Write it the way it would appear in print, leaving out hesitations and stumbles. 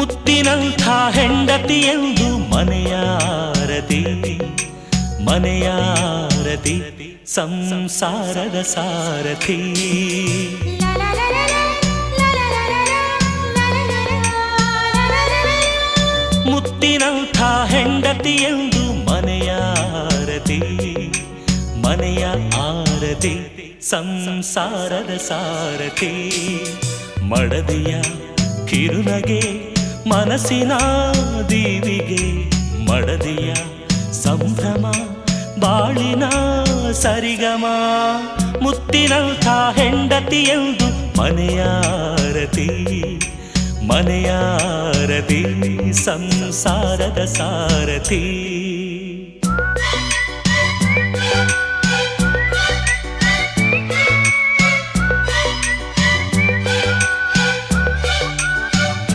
ಮುತ್ತಿನಂಥ ಹೆಂಡತಿಯೆಂದು ಮನೆಯಾರತಿ ಮನೆಯಾರತಿ ಸಂಸಾರದ ಸಾರಥಿ. ಮುತ್ತಿನಂಥ ಹೆಂಡತಿಯೆಂದು ಮನೆಯಾರತಿ ಮನೆಯ ಆರತಿ ಸಂಸಾರದ ಸಾರಥಿ. ಮಡದಿಯ ಕಿರುನಗೆ ಮನಸ್ಸಿನ ದೀವಿಗೆ, ಮಡದಿಯ ಸಂಭ್ರಮ ಬಾಳಿನ ಸರಿಗಮ. ಮುತ್ತಿನಂಥ ಹೆಂಡತಿಯೆಂದು ಮನೆಯಾರತಿ ಮನೆಯಾರತಿ ಸಂಸಾರದ ಸಾರಥಿ.